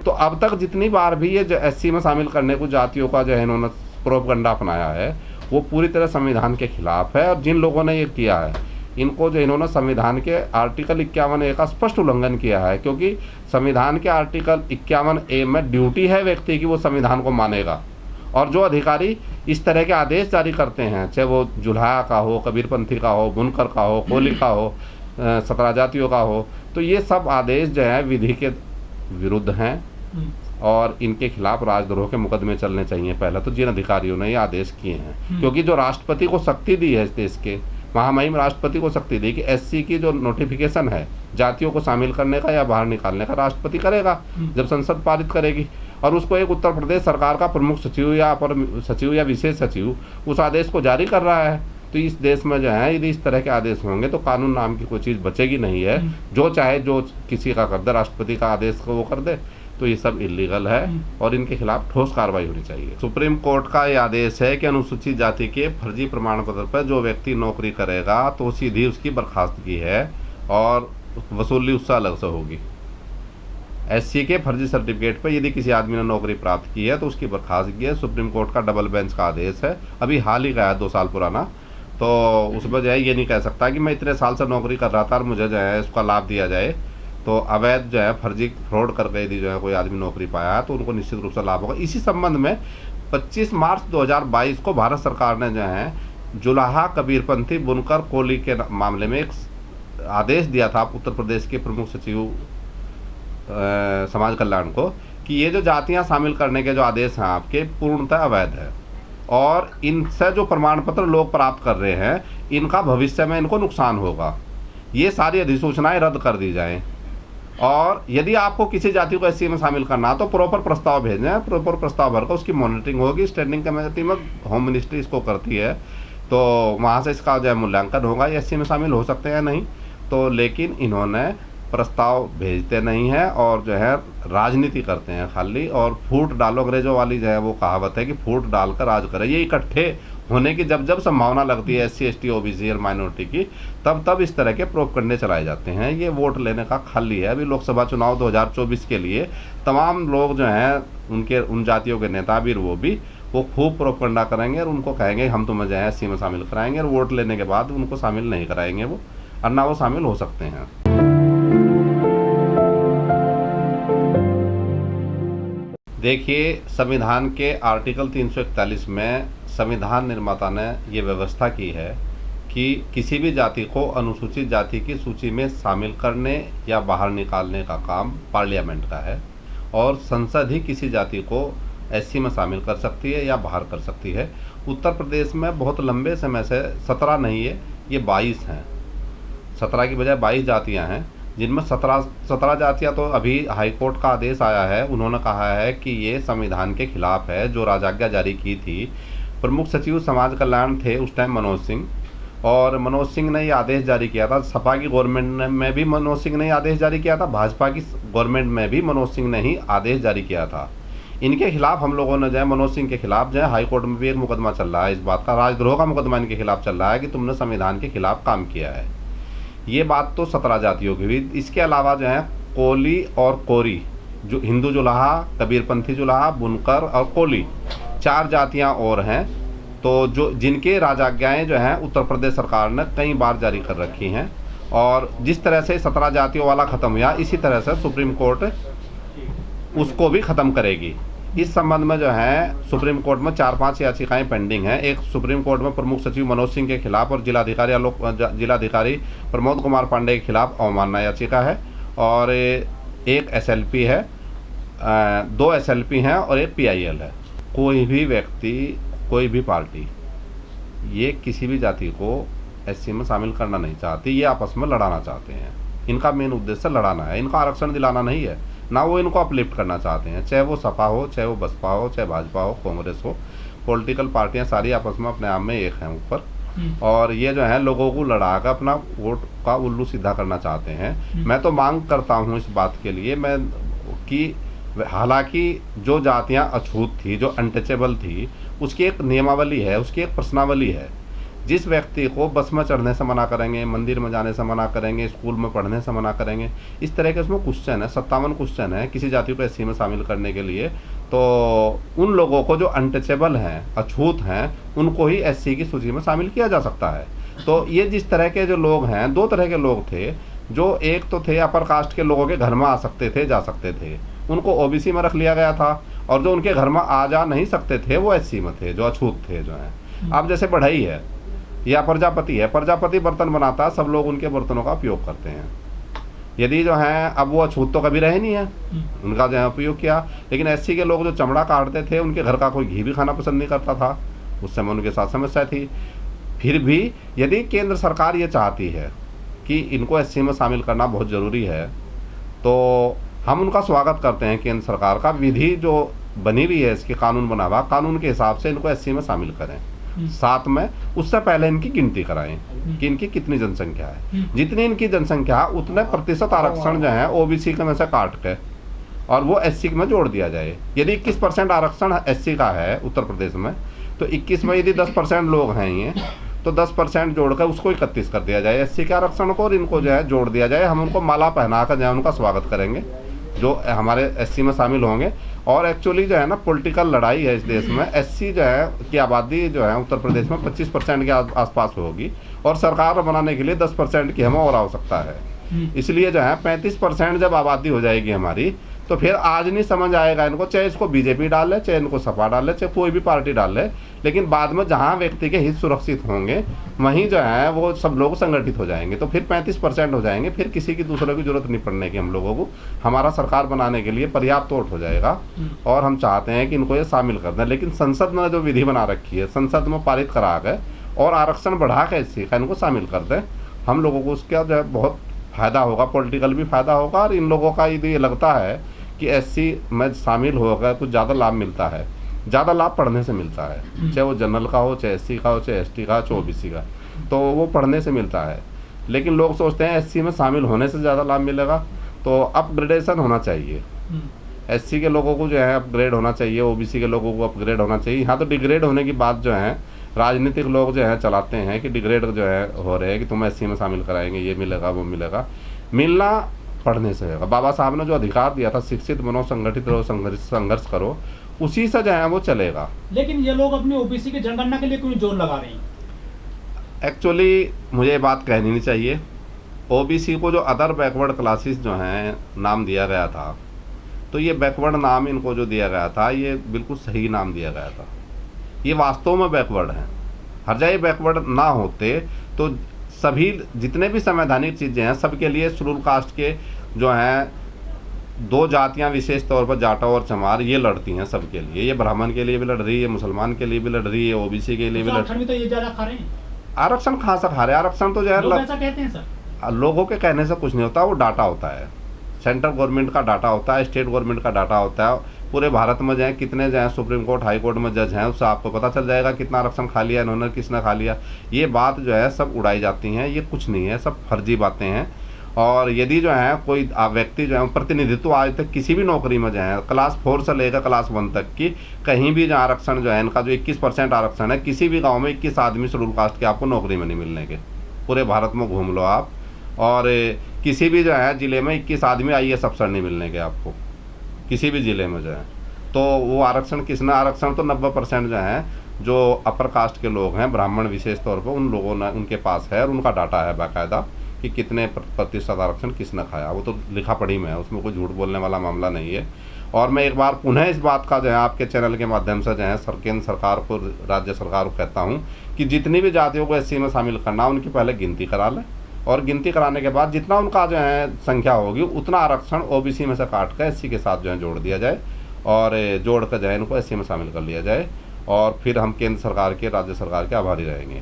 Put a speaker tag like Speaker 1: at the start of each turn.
Speaker 1: तो अब तक जितनी बार भी ये जो एससी में शामिल करने को जातियों का जो है इन्होंने प्रोपगंडा अपनाया है वो पूरी तरह संविधान के खिलाफ है। और जिन लोगों ने ये किया है इनको जो इन्होंने संविधान के आर्टिकल 51A का स्पष्ट उल्लंघन किया है, क्योंकि संविधान के आर्टिकल 51A में ड्यूटी है व्यक्ति की वो संविधान को मानेगा। और जो अधिकारी इस तरह के आदेश जारी करते हैं, चाहे वो जुल्हा का हो, कबीरपंथी का हो, बुनकर का हो, कोली का हो, 17 जातियों का हो, तो ये सब आदेश जो है विधि के विरुद्ध हैं और इनके खिलाफ राजद्रोह के मुकदमे चलने चाहिए पहले तो जिन अधिकारियों ने ये आदेश किए हैं। क्योंकि जो राष्ट्रपति को शक्ति दी है इस देश के महामहिम राष्ट्रपति को शक्ति दी कि एससी की जो नोटिफिकेशन है जातियों को शामिल करने का या बाहर निकालने का राष्ट्रपति करेगा जब संसद पारित करेगी। और उसको एक उत्तर प्रदेश सरकार का प्रमुख सचिव या अपर सचिव या विशेष सचिव उस आदेश को जारी कर रहा है। तो इस देश में जो है यदि इस तरह के आदेश होंगे तो कानून नाम की कोई चीज़ बचेगी नहीं है। जो चाहे जो किसी का कर दे, राष्ट्रपति का आदेश को वो कर दे, तो ये सब इलीगल है और इनके खिलाफ ठोस कार्रवाई होनी चाहिए। सुप्रीम कोर्ट का ये आदेश है कि अनुसूचित जाति के फर्जी प्रमाण पत्र पर जो व्यक्ति नौकरी करेगा तो सीधी उसकी बर्खास्तगी है और वसूली उससे अलग से होगी। एससी के फर्जी सर्टिफिकेट पर यदि किसी आदमी ने नौकरी प्राप्त की है तो उसकी बर्खास्तगी है। सुप्रीम कोर्ट का डबल बेंच का आदेश है, अभी हाल ही का है 2 साल पुराना। तो उसमें जो है ये नहीं कह सकता कि मैं इतने साल से नौकरी कर रहा था और मुझे जो है उसका लाभ दिया जाए। तो अवैध जो है फर्जी फ्रॉड करके यदि जो है कोई आदमी नौकरी पाया है तो उनको निश्चित रूप से लाभ होगा। इसी संबंध में 25 मार्च 2022 को भारत सरकार ने जो है जुलाहा, कबीरपंथी, बुनकर, कोली के मामले में एक आदेश दिया था उत्तर प्रदेश के प्रमुख सचिव समाज कल्याण को कि ये जो जातियां शामिल करने के जो आदेश हैं आपके पूर्णतः अवैध है और इनसे जो प्रमाण पत्र लोग प्राप्त कर रहे हैं इनका भविष्य में इनको नुकसान होगा। ये सारी अधिसूचनाएं रद्द कर दी जाएं और यदि आपको किसी जाति को एससी में शामिल करना तो प्रॉपर प्रस्ताव भेजें, प्रॉपर प्रस्ताव भरकर उसकी मॉनिटरिंग होगी। स्टैंडिंग कमेटी में होम मिनिस्ट्री इसको करती है तो वहाँ से इसका जो है मूल्यांकन होगा ये एससी में शामिल हो सकते हैं नहीं तो। लेकिन इन्होंने प्रस्ताव भेजते नहीं हैं और जो है राजनीति करते हैं खाली। और फूट डालो, अंग्रेजों वाली जो है वो कहावत है कि फूट डालकर राज करें। ये इकट्ठे होने की जब जब संभावना लगती है एससी, एसटी, ओबीसी और माइनॉरिटी की तब इस तरह के प्रोपगंडे चलाए जाते हैं। ये वोट लेने का खाली है। अभी लोकसभा चुनाव 2024 के लिए तमाम लोग जो हैं उनके उन जातियों के नेता भी वो खूब प्रोपगंडा करेंगे और उनको कहेंगे हम तुम्हें जो है एससी में शामिल कराएंगे और वोट लेने के बाद उनको शामिल नहीं कराएंगे वो, और ना वो शामिल हो सकते हैं। देखिए, संविधान के आर्टिकल 341 में संविधान निर्माता ने ये व्यवस्था की है कि किसी भी जाति को अनुसूचित जाति की सूची में शामिल करने या बाहर निकालने का काम पार्लियामेंट का है और संसद ही किसी जाति को एससी में शामिल कर सकती है या बाहर कर सकती है। उत्तर प्रदेश में बहुत लंबे समय से 17 नहीं है, ये 22 हैं। 17 की बजाय 22 जातियाँ हैं जिनमें 17 जातियाँ तो अभी हाईकोर्ट का आदेश आया है, उन्होंने कहा है कि ये संविधान के खिलाफ है। जो राजाज्ञा जारी की थी, प्रमुख सचिव समाज कल्याण थे उस टाइम मनोज सिंह, और मनोज सिंह ने ये आदेश जारी किया था। सपा की गवर्नमेंट में भी मनोज सिंह ने आदेश जारी किया था, भाजपा की गवर्नमेंट में भी मनोज सिंह ने ही आदेश जारी किया था। इनके खिलाफ हम लोगों ने जो है मनोज सिंह के खिलाफ जो है हाईकोर्ट में भी एक मुकदमा चल रहा है, इस बात का राजद्रोह का मुकदमा इनके खिलाफ चल रहा है कि तुमने संविधान के खिलाफ काम किया है। ये बात तो 17 जातियों की हुई। इसके अलावा जो है कोली और कोरी, जो हिंदू जुलाहा, कबीरपंथी जुलाहा, बुनकर और कोली, 4 जातियां और हैं। तो जो जिनके राजाज्ञाएँ जो हैं उत्तर प्रदेश सरकार ने कई बार जारी कर रखी हैं और जिस तरह से 17 जातियों वाला ख़त्म हुआ इसी तरह से सुप्रीम कोर्ट उसको भी ख़त्म करेगी। इस संबंध में जो है सुप्रीम कोर्ट में 4-5 याचिकाएं पेंडिंग हैं। एक सुप्रीम कोर्ट में प्रमुख सचिव मनोज सिंह के खिलाफ और जिलाधिकारी प्रमोद कुमार पांडे के खिलाफ अवमानना याचिका है और एक एसएलपी है, 2 एसएलपी हैं और एक पीआईएल है। कोई भी व्यक्ति, कोई भी पार्टी ये किसी भी जाति को एससी में शामिल करना नहीं चाहती, ये आपस में लड़ाना चाहते हैं। इनका मेन उद्देश्य लड़ाना है, इनका आरक्षण दिलाना नहीं है, ना वो इनको अपलिफ्ट करना चाहते हैं। चाहे वो सपा हो, चाहे वो बसपा हो, चाहे भाजपा हो, कांग्रेस हो, पॉलिटिकल पार्टियां सारी आपस में अपने आप में एक हैं ऊपर, और ये जो है लोगों को लड़ा कर अपना वोट का उल्लू सीधा करना चाहते हैं। मैं तो मांग करता हूँ इस बात के लिए कि हालांकि जो जातियाँ अछूत थी, जो अनटचेबल थी, उसकी एक नियमावली है, उसकी एक प्रश्नावली है। जिस व्यक्ति को बस में चढ़ने से मना करेंगे, मंदिर में जाने से मना करेंगे, स्कूल में पढ़ने से मना करेंगे, इस तरह के उसमें क्वेश्चन है, 57 क्वेश्चन है किसी जाति को एससी में शामिल करने के लिए। तो उन लोगों को जो अनटचेबल हैं, अछूत हैं, उनको ही एससी की सूची में शामिल किया जा सकता है। तो ये जिस तरह के जो लोग हैं, 2 तरह के लोग थे, जो एक तो थे अपर कास्ट के लोगों के घर में आ सकते थे, जा सकते थे, उनको ओबीसी में रख लिया गया था, और जो उनके घर में आ जा नहीं सकते थे वो एससी में थे, जो अछूत थे, जो हैं। अब जैसे बढ़ई है या प्रजापति है, प्रजापति बर्तन बनाता है, सब लोग उनके बर्तनों का उपयोग करते हैं। यदि जो है, अब वो अछूत तो कभी रहे नहीं है, उनका जो है उपयोग किया। लेकिन एससी के लोग जो चमड़ा काटते थे, उनके घर का कोई घी भी खाना पसंद नहीं करता था, उस समय उनके साथ समस्या थी। फिर भी यदि केंद्र सरकार ये चाहती है कि इनको एससी में शामिल करना बहुत ज़रूरी है, तो हम उनका स्वागत करते हैं। केंद्र सरकार का विधि जो बनी हुई है, इसके कानून बना हुआ, कानून के हिसाब से इनको एससी में शामिल करें। साथ में उससे पहले इनकी गिनती कराएं कि इनकी कितनी जनसंख्या है। जितनी इनकी जनसंख्या है उतने प्रतिशत आरक्षण जो है ओबीसी के में से काट के और वो एससी में जोड़ दिया जाए। यदि 21% आरक्षण एससी का है उत्तर प्रदेश में, तो 21 में यदि 10% लोग हैं ये, तो 10% जोड़कर उसको 31 कर दिया जाए एससी के आरक्षण को, और इनको जो है जोड़ दिया जाए। हम उनको माला पहना कर जो है उनका स्वागत करेंगे जो हमारे एससी में शामिल होंगे। और एक्चुअली जो है ना, पॉलिटिकल लड़ाई है इस देश में। एससी जो है की आबादी जो है उत्तर प्रदेश में 25% के आसपास होगी, और सरकार बनाने के लिए 10% की हमें और आवश्यकता है। इसलिए जो है 35% जब आबादी हो जाएगी हमारी, तो फिर आज नहीं समझ आएगा इनको, चाहे इसको बीजेपी डाल ले, चाहे इनको सपा डाल ले, चाहे कोई भी पार्टी डाल ले, लेकिन बाद में जहाँ व्यक्ति के हित सुरक्षित होंगे वहीं जो है वो सब लोग संगठित हो जाएंगे। तो फिर 35% हो जाएंगे, फिर किसी की दूसरे की जरूरत नहीं पड़ने की हम लोगों को। हमारा सरकार बनाने के लिए पर्याप्त वोट हो जाएगा, और हम चाहते हैं कि इनको ये शामिल कर दें। लेकिन संसद में जो विधि बना रखी है, संसद में पारित करा के और आरक्षण बढ़ा के एससी का इनको शामिल कर दें, हम लोगों को उसका जो है बहुत फ़ायदा होगा, पॉलिटिकल भी फ़ायदा होगा। और इन लोगों का यदि ये लगता है कि एससी में शामिल होगा कुछ ज़्यादा लाभ मिलता है, ज़्यादा लाभ पढ़ने से मिलता है, चाहे वो जनरल का हो, चाहे एससी का हो, चाहे एसटी का, चाहे ओबीसी का, तो वो पढ़ने से मिलता है। लेकिन लोग सोचते हैं एससी में शामिल होने से ज़्यादा लाभ मिलेगा, तो अपग्रेडेशन होना चाहिए। एससी के लोगों को जो है अपग्रेड होना चाहिए, ओबीसी के लोगों को अपग्रेड होना चाहिए। यहाँ तो डिग्रेड होने की बात जो है राजनीतिक लोग जो है चलाते हैं कि डिग्रेड जो है हो रहे हैं कि तुम एससी में शामिल कराएंगे, ये मिलेगा वो मिलेगा। मिलना पढ़ने से होगा। बाबा साहब ने जो अधिकार दिया था, शिक्षित बनो, संगठित रहो, संघर्ष करो, उसी से जो है वो चलेगा।
Speaker 2: लेकिन ये लोग अपने ओबीसी की जनगणना के लिए क्यों जोर लगा रहे हैं?
Speaker 1: एक्चुअली मुझे ये बात कहनी नहीं चाहिए। ओबीसी को जो अदर बैकवर्ड क्लासेस जो हैं नाम दिया गया था, तो ये बैकवर्ड नाम इनको जो दिया गया था, ये बिल्कुल सही नाम दिया गया था। ये वास्तव में बैकवर्ड हैं। हर जगह बैकवर्ड ना होते तो सभी जितने भी संवैधानिक चीज़ें हैं सबके लिए शेड्यूल कास्ट के जो हैं 2 जातियां विशेष तौर पर जाटा और चमार, ये लड़ती हैं सबके लिए। ये ब्राह्मण के लिए भी लड़ रही है, मुसलमान के लिए भी लड़ रही है, ओबीसी के लिए भी लड़ रही है।
Speaker 2: तो ये ज़्यादा खा रहे हैं।
Speaker 1: आरक्षण कहाँ से खा रहे हैं? आरक्षण तो जो है
Speaker 2: लोग ऐसा कहते हैं सर।
Speaker 1: लोगों के कहने से कुछ नहीं होता, वो डाटा होता है। सेंट्रल गवर्नमेंट का डाटा होता है, स्टेट गवर्नमेंट का डाटा होता है। पूरे भारत में जो है कितने जो है सुप्रीम कोर्ट, हाई कोर्ट में जज हैं, उससे आपको पता चल जाएगा कितना आरक्षण खा लिया इन्होंने, किसने खा लिया। ये बात जो है सब उड़ाई जाती हैं, ये कुछ नहीं है, सब फर्जी बातें हैं। और यदि जो है कोई व्यक्ति जो है प्रतिनिधित्व आज तक किसी भी नौकरी में जो है क्लास 4 से लेकर क्लास 1 तक की कहीं भी जो आरक्षण जो है इनका जो 21% आरक्षण है, किसी भी गाँव में 21 आदमी शेड्यूल कास्ट के आपको नौकरी में नहीं मिलने के। पूरे भारत में घूम लो आप, और किसी भी जो है ज़िले में 21 आदमी IAS अफसर नहीं मिलने के आपको, किसी भी ज़िले में जो है। तो वो आरक्षण किसने? आरक्षण तो 90% जो है जो अपर कास्ट के लोग हैं, ब्राह्मण विशेष तौर पर, उन लोगों ने, उनके पास है, और उनका डाटा है बाकायदा कि कितने प्रतिशत आरक्षण किसने खाया। वो तो लिखा पढ़ी में है, उसमें कोई झूठ बोलने वाला मामला नहीं है। और मैं एक बार पुनः इस बात का जो है आपके चैनल के माध्यम से जो है केंद्र सरकार को, राज्य सरकार को कहता हूँ कि जितनी भी जातियों को एससी में शामिल करना, उनकी पहले गिनती करा लें, और गिनती कराने के बाद जितना उनका जो है संख्या होगी उतना आरक्षण ओबीसी में से काट कर एससी के साथ जो है जोड़ दिया जाए, और जोड़ कर जो है इनको एससी में शामिल कर लिया जाए, और फिर हम केंद्र सरकार के, राज्य सरकार के आभारी रहेंगे।